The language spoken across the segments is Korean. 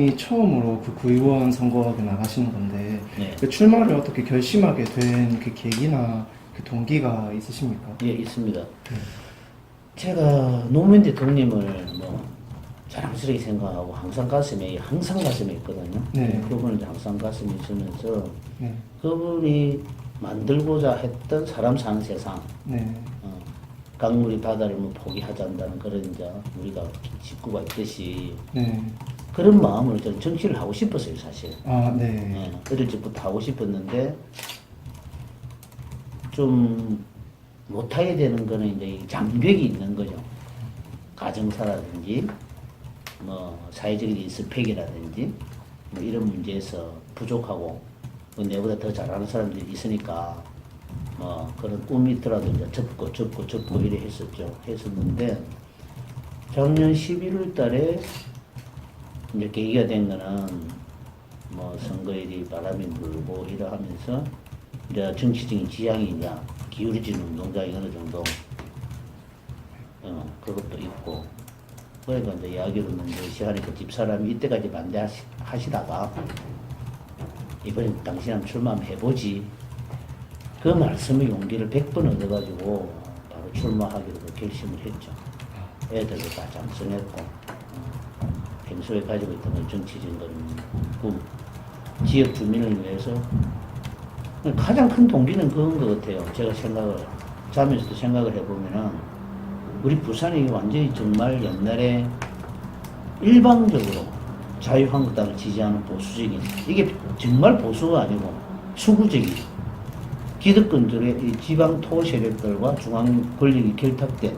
이번이 처음으로 그 구의원 선거에 나가시는 건데 네. 그 출마를 어떻게 결심하게 된 그 계기나 그 동기가 있으십니까? 예, 있습니다. 제가 노무현 대통령님을 뭐 자랑스럽게 생각하고 항상 가슴에 있거든요. 네. 그분을 항상 가슴에 있으면서 네. 그분이 만들고자 했던 사람 사는 세상, 네. 강물이 바다를 뭐 포기하자는 그런 이제 우리가 직구가 있듯이 네. 그런 마음으로 저는 정치를 하고 싶었어요, 사실. 아, 네. 예, 어릴 적부터 하고 싶었는데 좀 못하게 되는 거는 이제 이 장벽이 있는 거죠. 가정사라든지 뭐 사회적인 스펙이라든지 뭐 이런 문제에서 부족하고 뭐 내보다 더 잘하는 사람들이 있으니까 뭐 그런 꿈이 있더라도 이제 접고 이래 했었는데 작년 11월 달에 이제 계기가 된 거는 뭐 선거일이 바람이 불고 이러하면서 이제 정치적인 지향이 이제 기울어지는 운동장이 어느 정도 그것도 있고 그러니까 이제 이야기를 먼저 하니까 집사람이 이때까지 반대하시다가 이번에 당신 한번 출마 한번 해보지 그 말씀의 용기를 100번 얻어가지고 바로 출마하기로 결심을 했죠. 애들도 다 장성했고 평소에 가지고 있던 정치적인 꿈 지역 주민을 위해서 가장 큰 동기는 그건 것 같아요. 제가 자면서도 생각을 해보면은 우리 부산이 완전히 정말 옛날에 일방적으로 자유한국당을 지지하는 보수적인 이게 정말 보수가 아니고 수구적인 기득권들의 이 지방 토 세력들과 중앙 권력이 결탁된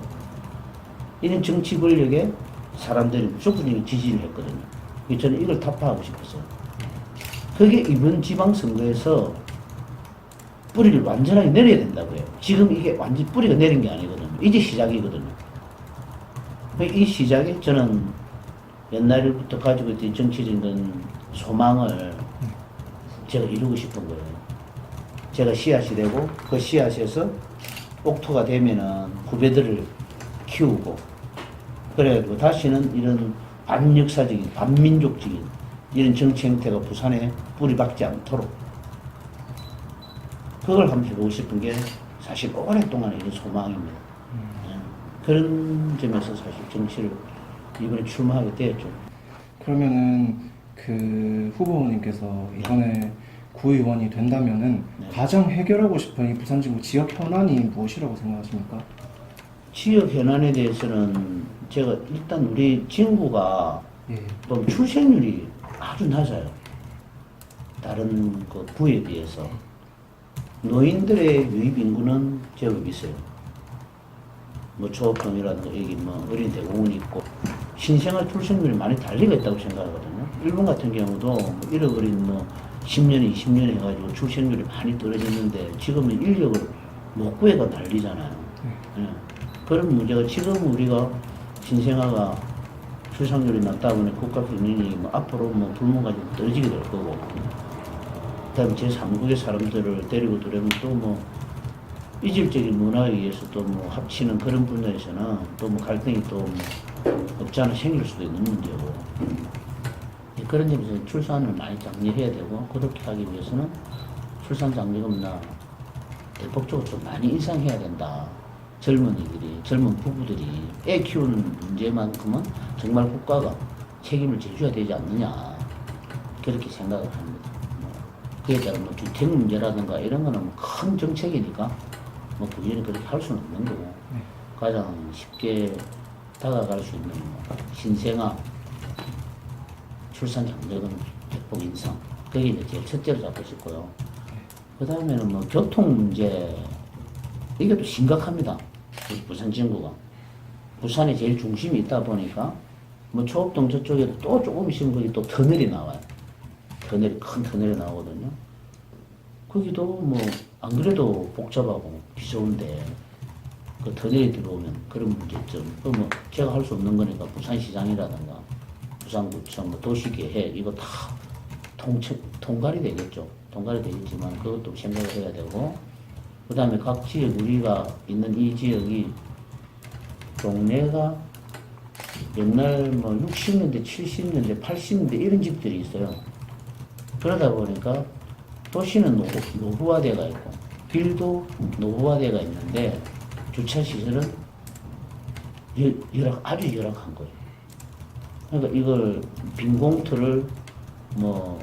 이런 정치 권력에 사람들이 무조건 지지를 했거든요. 저는 이걸 타파하고 싶었어요. 그게 이번 지방선거에서 뿌리를 완전하게 내려야 된다고요. 지금 이게 완전 뿌리가 내린 게 아니거든요. 이제 시작이거든요. 이 시작에 저는 옛날부터 가지고 있던 정치적인 소망을 제가 이루고 싶은 거예요. 제가 씨앗이 되고 그 씨앗에서 옥토가 되면은 후배들을 키우고 그래가지고 다시는 이런 반역사적인 반민족적인 이런 정치 행태가 부산에 뿌리 박지 않도록 그걸 한번 해보고 싶은 게 사실 오랫동안 이런 소망입니다. 그런 점에서 사실 정치를 이번에 출마하게 되었죠. 그러면은 그 후보님께서 이번에 구의원이 된다면은 네. 가장 해결하고 싶은 이 부산지구 지역 현안이 무엇이라고 생각하십니까? 지역 현안에 대해서는 제가 일단 우리 진구가 예. 또 출생률이 아주 낮아요. 다른 그 구에 비해서. 노인들의 유입 인구는 제법 있어요. 뭐 조업동이라든가 여기 뭐 어린 대공원이 있고 신생아 출생률이 많이 달리가 있다고 생각하거든요. 일본 같은 경우도 뭐 잃어버린 뭐 10년에 20년에 해가지고 출생률이 많이 떨어졌는데 지금은 인력을 못 구해가 난리잖아요. 예. 그런 문제가 지금 우리가 신생아가 출산율이 낮다 보니 국가 경영이 뭐 앞으로 뭐 불문까지 떨어지게 될 거고 그다음에 제3국의 사람들을 데리고 들어오면 또 뭐 이질적인 문화에 의해서 또 뭐 합치는 그런 분야에서는 또 뭐 갈등이 또 뭐 없지 않아 생길 수도 있는 문제고 그런 점에서 출산을 많이 장려해야 되고 그렇게 하기 위해서는 출산 장려금이나 대폭적으로 좀 많이 인상해야 된다. 젊은이들이 젊은 부부들이 애 키우는 문제만큼은 정말 국가가 책임을 져줘야 되지 않느냐 그렇게 생각을 합니다. 그에 따라 뭐 주택 문제라든가 이런 거는 큰 정책이니까 뭐 부지런히 그렇게 할 수는 없는 거고 가장 쉽게 다가갈 수 있는 뭐 신생아 출산 장려금 대폭 인상 그게 이제 제일 첫째로 잡고 싶고요. 그 다음에는 뭐 교통 문제 이게 또 심각합니다. 우리 부산 진구가 부산에 제일 중심이 있다 보니까 뭐 초업동 저쪽에도 또 조금 있으면 거기 또 터널이 나와요. 큰 터널이 나오거든요. 거기도 뭐 안 그래도 복잡하고 비좁은데 그 터널이 들어오면 그런 문제점. 뭐 제가 할 수 없는 거니까 부산시장이라든가 부산구청, 뭐 도시계획 이거 다 통괄이 되겠죠. 통괄이 되겠지만 그것도 생각을 해야 되고 그 다음에 각 지역 우리가 있는 이 지역이 동네가 옛날 뭐 60년대, 70년대, 80년대 이런 집들이 있어요. 그러다 보니까 도시는 노후화되가 있고 빌도 노후화되가 있는데 주차 시설은 아주 열악한 거예요. 그러니까 이걸 빈 공터를 뭐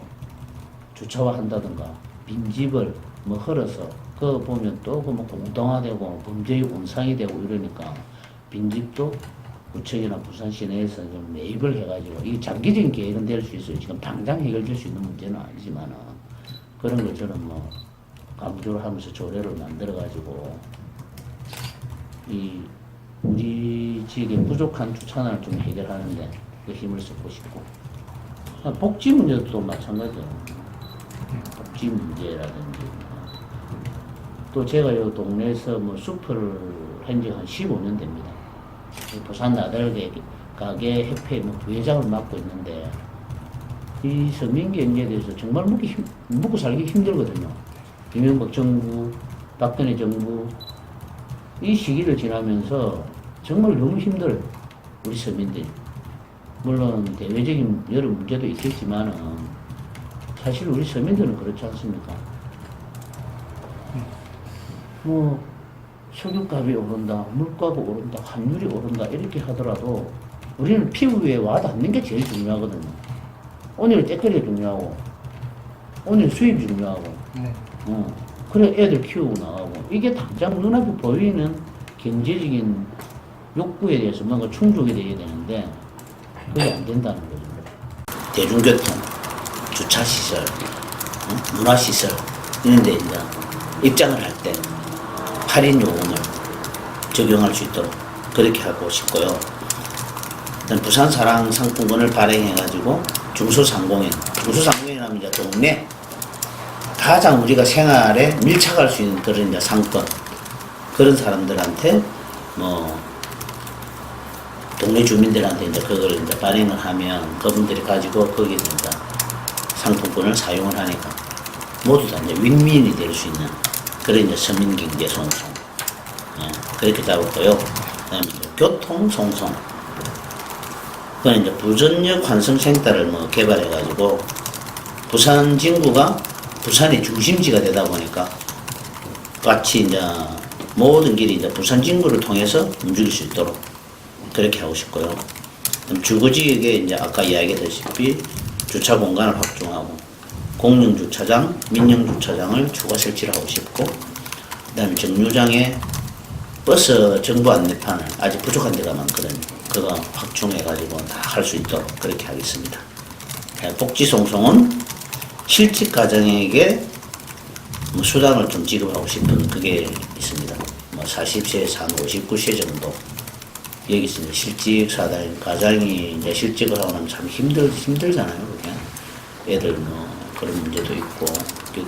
주차화 한다든가 빈집을 뭐 헐어서 그거 보면 또 그 뭐 공동화되고 범죄의 온상이 되고 이러니까 빈집도 구청이나 부산 시내에서 좀 매입을 해가지고 이 장기적인 계획은 될 수 있어요. 지금 당장 해결될 수 있는 문제는 아니지만은 그런 것처럼 뭐 강조를 하면서 조례를 만들어가지고 이 우리 지역의 부족한 주차난을 좀 해결하는데 그 힘을 쓰고 싶고 복지 문제도 또 마찬가지예요. 복지 문제라든지 또 제가 이 동네에서 뭐 숲을 한 지 한 15년 됩니다. 부산 나달개 가게 협회 뭐 부회장을 맡고 있는데 이 서민경제에 대해서 정말 먹고 살기 힘들거든요. 이명박 정부, 박근혜 정부 이 시기를 지나면서 정말 너무 힘들어요. 우리 서민들이. 물론 대외적인 여러 문제도 있겠지만은 사실 우리 서민들은 그렇지 않습니까? 뭐 석유값이 오른다, 물가가 오른다, 환율이 오른다 이렇게 하더라도 우리는 피부에 와닿는 게 제일 중요하거든요. 오늘 때거리 중요하고 오늘 수입 중요하고 네. 그래 애들 키우고 나가고 이게 당장 눈앞에 보이는 경제적인 욕구에 대해서 뭔가 충족이 돼야 되는데 그게 안 된다는 거죠. 대중교통, 주차시설, 문화시설 이런 데 이제 입장을 할 때 할인 요금을 적용할 수 있도록 그렇게 하고 싶고요. 부산 사랑 상품권을 발행해가지고 중소상공인이라면 이제 동네 가장 우리가 생활에 밀착할 수 있는 그런 이제 상권 그런 사람들한테 뭐 동네 주민들한테 이제 그걸 이제 발행을 하면 그분들이 가지고 거기에 이제 상품권을 사용을 하니까 모두 다 이제 윈윈이 될 수 있는 그런 이제 서민경제 송송 그렇게 잡았고요. 그다음에 교통 송송 그건 이제 부전역 환승센터를 뭐 개발해가지고 부산 진구가 부산의 중심지가 되다 보니까 같이 이제 모든 길이 이제 부산 진구를 통해서 움직일 수 있도록 그렇게 하고 싶고요. 주거지역에 이제 아까 이야기했다시피 주차 공간을 확충하고 공영 주차장, 민영 주차장을 추가 설치를 하고 싶고, 그다음에 정류장에 버스 정부 안내판을 아직 부족한 데가 많거든요. 그거 확충해가지고 다 할 수 있도록 그렇게 하겠습니다. 복지송송은 실직 가정에게 뭐 수당을 좀 지급하고 싶은 그게 있습니다. 뭐 40세에서 한 59세 정도. 여기 있습니다. 실직 사단 가장이 이제 실직을 하고 나면 참 힘들잖아요. 그게. 애들 뭐 그런 문제도 있고,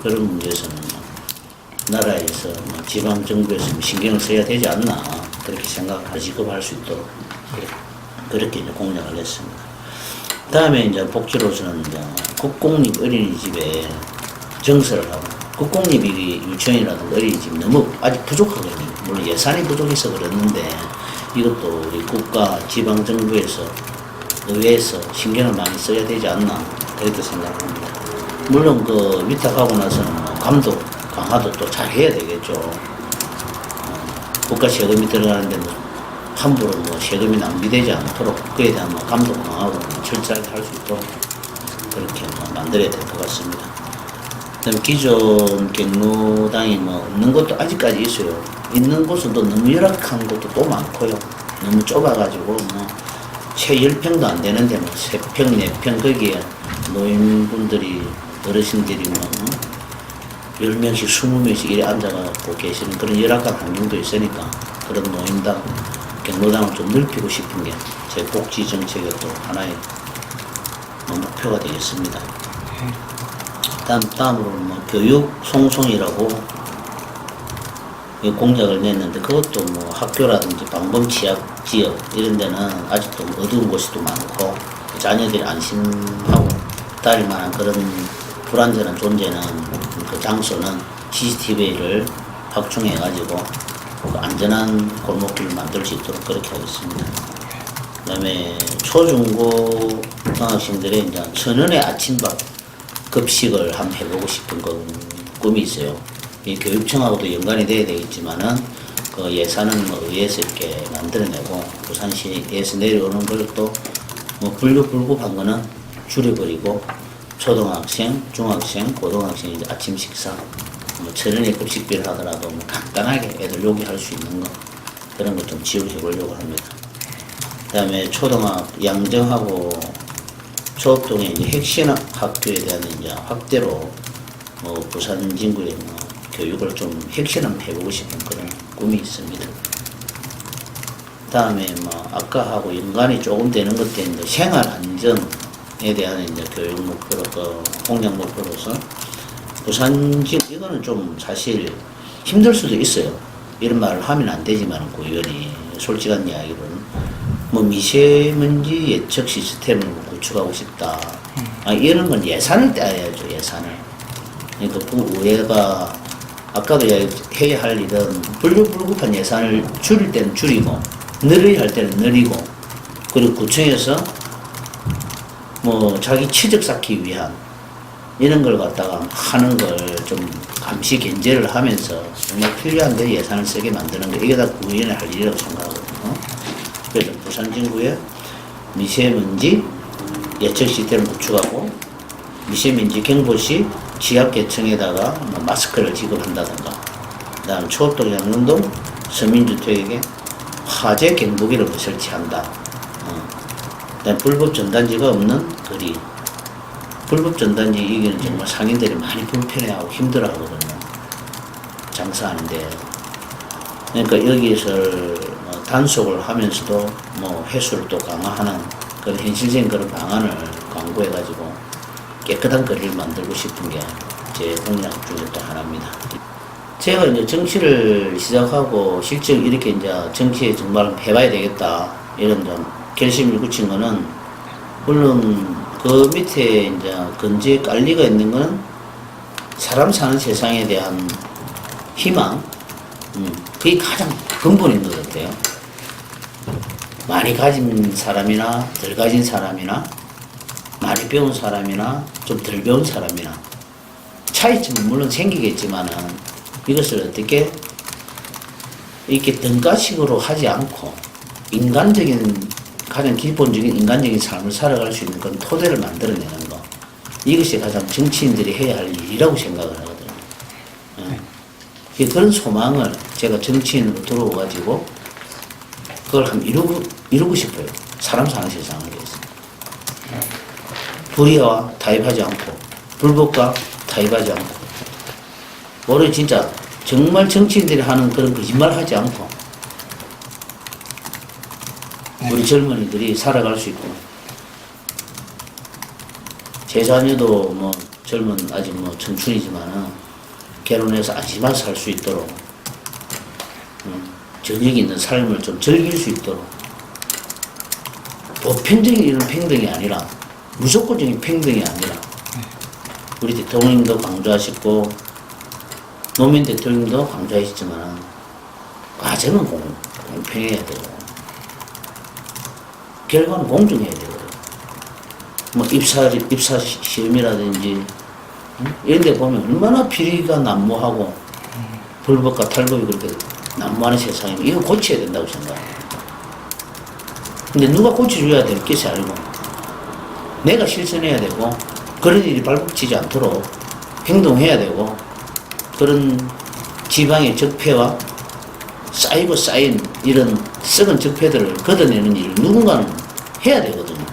그런 문제에서는 뭐 나라에서 뭐 지방 정부에서 뭐 신경을 써야 되지 않나 그렇게 생각을 지급할 수 있도록 그렇게 이제 공약을 했습니다. 다음에 이제 복지로서는 이제 국공립 어린이집에 정서를 하고, 국공립이 유치원이라든가 어린이집 너무 아직 부족하거든요. 물론 예산이 부족해서 그랬는데 이것도 우리 국가 지방 정부에서 의회에서 신경을 많이 써야 되지 않나 그렇게 생각합니다. 물론 그 위탁하고 나서는 뭐 감독 강화도 또 잘 해야 되겠죠. 국가 세금이 들어가는데 뭐 함부로 뭐 세금이 낭비되지 않도록 그에 대한 뭐 감독 강화도 철저하게 할 수 있도록 그렇게 뭐 만들어야 될 것 같습니다. 그다음 기존 경로당이 뭐 없는 것도 아직까지 있어요. 있는 곳은 또 너무 열악한 것도 또 많고요. 너무 좁아가지고 뭐 채 10평도 안 되는데 뭐 3평, 4평 거기에 노인분들이 어르신들이 뭐 10명씩 20명씩 이래 앉아갖고 계시는 그런 열악한 환경도 있으니까 그런 노인당, 경로당을 좀 넓히고 싶은 게 제 복지 정책의 또 하나의 목표가 되겠습니다. 다음으로 뭐 교육 송송이라고 공약을 냈는데 그것도 뭐 학교라든지 방범 취약 지역 이런 데는 아직도 어두운 곳이 또 많고 자녀들이 안심하고 따를 만한 그런 불안전한 존재는 그 장소는 CCTV를 확충해가지고 그 안전한 골목길을 만들 수 있도록 그렇게 하겠습니다. 그다음에 초중고 학생들의 이제 천원의 아침밥 급식을 한번 해보고 싶은 건 꿈이 있어요. 이 교육청하고도 연관이 돼야 되겠지만은 그 예산은 뭐 의회에서 이렇게 만들어내고 부산시에서 내려오는 걸 또 뭐 불급한 거는 줄여버리고 초등학생, 중학생, 고등학생 이제 아침 식사 뭐 천원의 급식비를 하더라도 뭐 간단하게 애들 요기할 수 있는 거 그런 거 좀 지원해 보려고 합니다. 그다음에 양정하고 초업동의 이제 핵심 학교에 대한 이제 확대로 뭐 부산 진구의 뭐 교육을 좀 핵심을 해보고 싶은 그런 꿈이 있습니다. 그다음에 뭐 아까하고 연관이 조금 되는 것도 있는데 생활 안전에 대한 이제 교육 목표로 공약 목표로서 부산 진 이거는 좀 사실 힘들 수도 있어요. 이런 말을 하면 안 되지만 구의원이 솔직한 이야기로는 뭐 미세먼지 예측 시스템을 구축하고 싶다. 이런 건 예산을 떼야죠, 예산을. 그러니까 구의회가 아까도 해야 할 일은 불급한 예산을 줄일 때는 줄이고 늘려야 할 때는 늘리고 그리고 구청에서 뭐 자기 취득 쌓기 위한 이런 걸 갖다가 하는 걸 좀 감시 견제를 하면서 정말 필요한데 예산을 쓰게 만드는 게 이게 다 구의원의 할 일이라고 생각하거든요. 그래서 부산 진구에 미세먼지 예측 시스템을 구축하고 미세먼지 경보시 지역계층에다가 뭐 마스크를 지급한다든가 그 다음 초업동 양릉동 서민주택에게 화재 경보기를 설치한다. 그다음 불법 전단지가 없는 거리. 불법 전단지 이기는 정말 상인들이 많이 불편해하고 힘들어하거든요. 장사하는데. 그러니까 여기서 단속을 하면서도 뭐 해수를 또 강화하는 그런 현실적인 그런 방안을 강구해가지고 깨끗한 거리를 만들고 싶은 게 제 공약 중에 또 하나입니다. 제가 이제 정치를 시작하고 실제 이렇게 이제 정치에 정말 해봐야 되겠다 이런 좀 결심을 굳힌 거는 물론 그 밑에 이제 건지에 깔리가 있는 건 사람 사는 세상에 대한 희망, 그게 가장 근본인 것 같아요. 많이 가진 사람이나 덜 가진 사람이나 많이 배운 사람이나 좀 덜 배운 사람이나 차이점은 물론 생기겠지만은 이것을 어떻게 이렇게 등가식으로 하지 않고 인간적인 가장 기본적인 인간적인 삶을 살아갈 수 있는 그런 토대를 만들어내는 거 이것이 가장 정치인들이 해야 할 일이라고 생각을 하거든요. 그런 소망을 제가 정치인으로 들어와가지고 그걸 한번 이루고 싶어요. 사람 사는 세상을 위해서. 불의와 타협하지 않고 불법과 타협하지 않고 올해 진짜 정말 정치인들이 하는 그런 거짓말 하지 않고 우리 젊은이들이 살아갈 수 있고 제 자녀도 뭐 아직 뭐 청춘이지만은 결혼해서 안심하게 살 수 있도록 저녁 있는 삶을 좀 즐길 수 있도록 보편적인 이런 평등이 아니라 무조건적인 평등이 아니라 우리 대통령도 강조하셨고 노무현 대통령도 강조하셨지만 과정은 공평해야 되고 결과는 공정해야 되거든. 뭐 입사 시험이라든지 이런 데 보면 얼마나 비리가 난무하고 불법과 탈법이 그렇게 난무하는 세상이고 이거 고쳐야 된다고 생각해요. 근데 누가 고쳐줘야 될 것이 아니고 내가 실천해야 되고 그런 일이 발붙이지 않도록 행동해야 되고 그런 지방의 적폐와 쌓이고 쌓인 이런 썩은 적폐들을 걷어내는 일을 누군가는 해야 되거든요.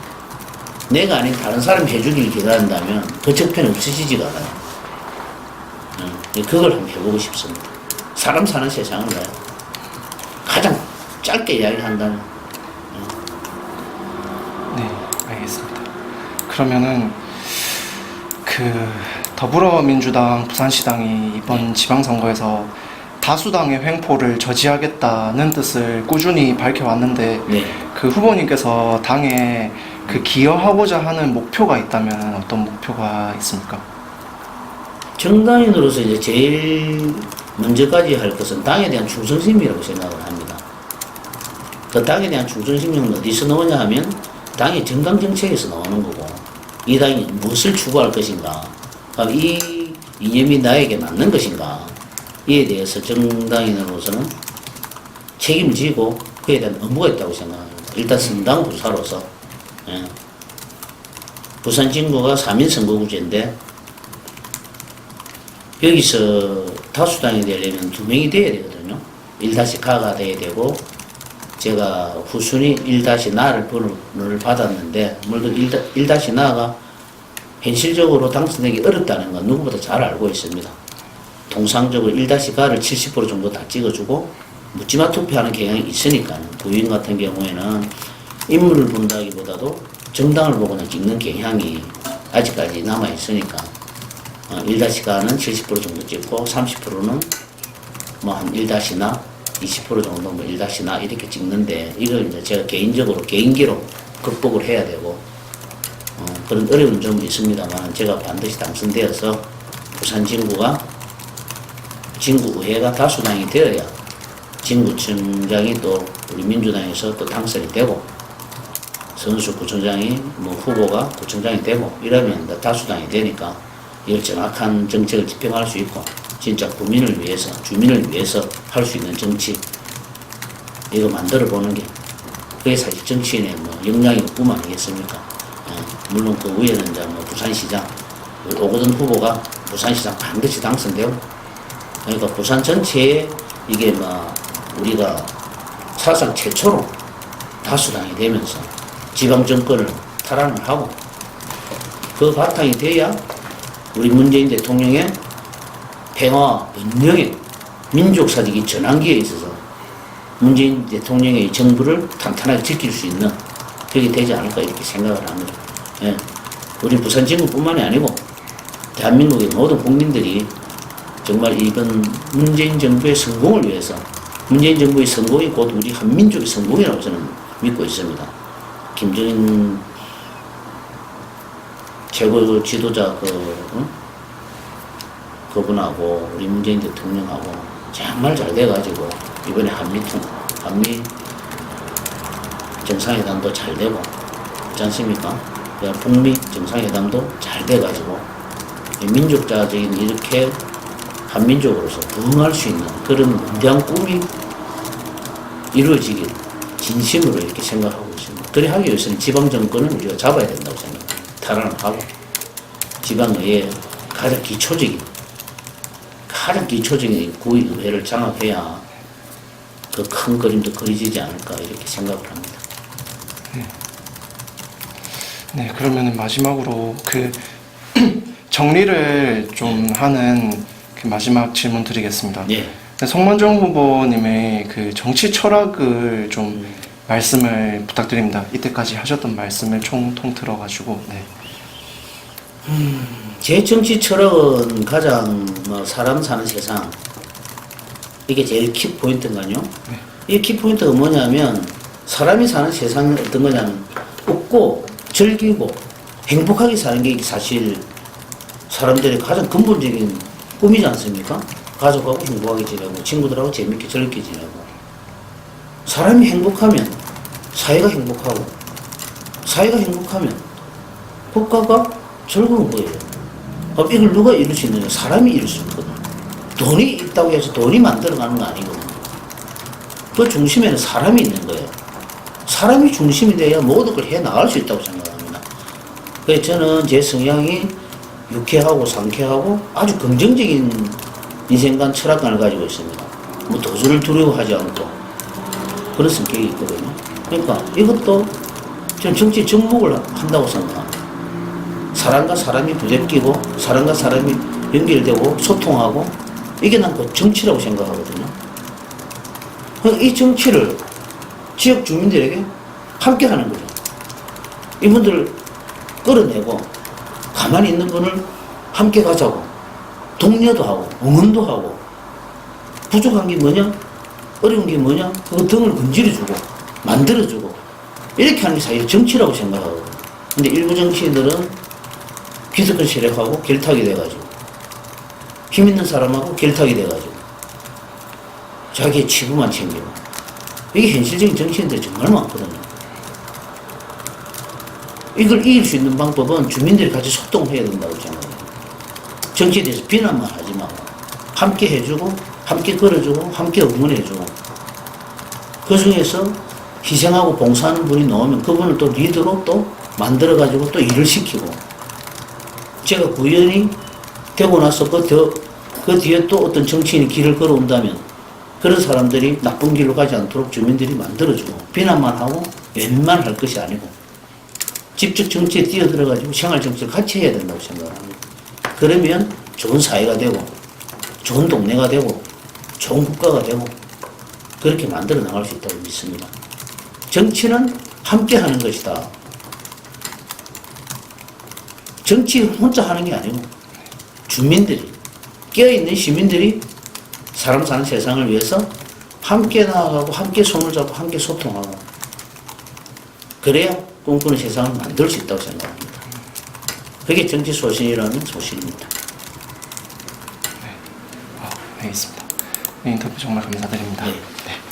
내가 아닌 다른 사람이 해주길 기다린다면 그 적폐는 없어지지가 않아요. 그걸 한번 해보고 싶습니다. 사람 사는 세상을 가장 짧게 이야기한다면 네, 알겠습니다. 그러면은 더불어민주당 부산시당이 이번 지방선거에서 다수당의 횡포를 저지하겠다는 뜻을 꾸준히 밝혀왔는데 네. 그 후보님께서 당에 기여하고자 하는 목표가 있다면 어떤 목표가 있습니까? 정당인으로서 이제 제일 먼저까지 할 것은 당에 대한 충성심이라고 생각을 합니다. 그 당에 대한 충성심은 어디서 나오냐 하면 당의 정당 정책에서 나오는 거고 이 당이 무엇을 추구할 것인가 이 이념이 나에게 맞는 것인가 이에 대해서 정당인으로서는 책임을 지고 그에 대한 의무가 있다고 생각합니다. 일단 선당 부사로서 예. 부산 진구가 3인 선거구제인데 여기서 다수당이 되려면 2명이 돼야 되거든요. 1-가가 돼야 되고 제가 후순위 1-나를 번호를 받았는데 물론 1-나가 현실적으로 당선되기 어렵다는 건 누구보다 잘 알고 있습니다. 통상적으로 1-가를 70% 정도 다 찍어주고 묻지마 투표하는 경향이 있으니까 부인 같은 경우에는 인물을 본다기보다도 정당을 보고는 찍는 경향이 아직까지 남아있으니까 1-가는 70% 정도 찍고 30%는 뭐 한 1-나 20% 정도 뭐 1-나 이렇게 찍는데 이걸 이제 제가 개인적으로 개인기로 극복을 해야 되고 그런 어려운 점은 있습니다만 제가 반드시 당선되어서 부산 진구가 진구의회가 다수당이 되어야 진구청장이 또 우리 민주당에서 또 당선이 되고 선수 구청장이 뭐 후보가 구청장이 되고 이러면 다수당이 되니까 이걸 정확한 정책을 집행할 수 있고 진짜 국민을 위해서 주민을 위해서 할 수 있는 정치 이거 만들어 보는 게 그게 사실 정치인의 뭐 역량이 꿈 아니겠습니까? 물론 그 위에는 이제 뭐 부산시장 오거돈 후보가 부산시장 반드시 당선되고 그러니까 부산 전체에 이게 뭐 우리가 사상 최초로 다수당이 되면서 지방 정권을 탈환을 하고 그 바탕이 돼야 우리 문재인 대통령의 평화, 번영의 민족사직이 전환기에 있어서 문재인 대통령의 정부를 탄탄하게 지킬 수 있는 그게 되지 않을까 이렇게 생각을 합니다. 예. 우리 부산 진구뿐만이 아니고 대한민국의 모든 국민들이 정말 이번 문재인 정부의 성공을 위해서 문재인 정부의 성공이 곧 우리 한민족의 성공이라고 저는 믿고 있습니다. 김정인 최고 지도자 그분하고 우리 문재인 대통령하고 정말 잘 돼가지고 이번에 한미 정상회담도 잘 되고 그렇지 않습니까? 북미 정상회담도 잘 돼가지고 민족자적인 이렇게 한민족으로서 부흥할 수 있는 그런 위대한 꿈이 이루어지길 진심으로 이렇게 생각하고 있습니다. 그래 하기 위해서는 지방정권을 우리가 잡아야 된다고 생각합니다. 탈환을 하고 지방의회 가장 기초적인 구의회를 장악해야 그 큰 그림도 그려지지 않을까 이렇게 생각을 합니다. 네, 그러면은 마지막으로 그 정리를 좀 하는 그 마지막 질문 드리겠습니다. 예. 성만정 후보님의 그 정치 철학을 좀 말씀을 부탁드립니다. 이때까지 하셨던 말씀을 통틀어가지고. 네. 제 정치 철학은 가장 뭐 사람 사는 세상 이게 제일 키포인트인가요? 네. 이 키포인트가 뭐냐면 사람이 사는 세상은 어떤 거냐면 웃고 즐기고 행복하게 사는 게 사실 사람들의 가장 근본적인 꿈이지 않습니까? 가족하고 행복하게 지내고 친구들하고 재밌게 즐겁게 지내고 사람이 행복하면 사회가 행복하고 사회가 행복하면 국가가 즐거운 거예요. 이걸 누가 이룰 수 있느냐? 사람이 이룰 수 있거든. 돈이 있다고 해서 돈이 만들어가는 거 아니거든요. 그 중심에는 사람이 있는 거예요. 사람이 중심이 돼야 모든 걸 해나갈 수 있다고 생각합니다. 그래서 저는 제 성향이 유쾌하고 상쾌하고 아주 긍정적인 인생관 철학관을 가지고 있습니다. 뭐 도전을 두려워하지 않고 그런 성격이 있거든요. 그러니까 이것도 저는 정치 접목을 한다고 생각합니다. 사람과 사람이 부대끼고 사람과 사람이 연결되고 소통하고 이게 난 그 정치라고 생각하거든요. 이 정치를 지역 주민들에게 함께 하는 거죠. 이분들을 끌어내고 가만히 있는 분을 함께 가자고 독려도 하고 응원도 하고 부족한 게 뭐냐 어려운 게 뭐냐 그거 등을 건드려주고 만들어주고 이렇게 하는 게 사실 정치라고 생각하거든요. 근데 일부 정치인들은 기득권 세력하고 결탁이 돼가지고 힘 있는 사람하고 결탁이 돼가지고 자기의 치부만 챙기고 이게 현실적인 정치인들이 정말 많거든요. 이걸 이길 수 있는 방법은 주민들이 같이 소통해야 된다고 생각해요. 정치에 대해서 비난만 하지 말고 함께 해주고 함께 걸어주고 함께 응원해주고 그 중에서 희생하고 봉사하는 분이 나오면 그분을 또 리더로 또 만들어가지고 또 일을 시키고 제가 구의원이 되고 나서 그 뒤에 또 어떤 정치인이 길을 걸어온다면 그런 사람들이 나쁜 길로 가지 않도록 주민들이 만들어주고 비난만 하고 웬만할 할 것이 아니고 직접 정치에 뛰어들어가지고 생활정치를 같이 해야 된다고 생각합니다. 그러면 좋은 사회가 되고 좋은 동네가 되고 좋은 국가가 되고 그렇게 만들어 나갈 수 있다고 믿습니다. 정치는 함께 하는 것이다. 정치 혼자 하는 게 아니고 주민들이 깨어있는 시민들이 사람 사는 세상을 위해서 함께 나아가고 함께 손을 잡고 함께 소통하고 그래야 꿈꾸는 세상을 만들 수 있다고 생각합니다. 그게 정치 소신이라는 소신입니다. 알겠습니다. 네, 인터뷰 정말 감사드립니다. 네. 네.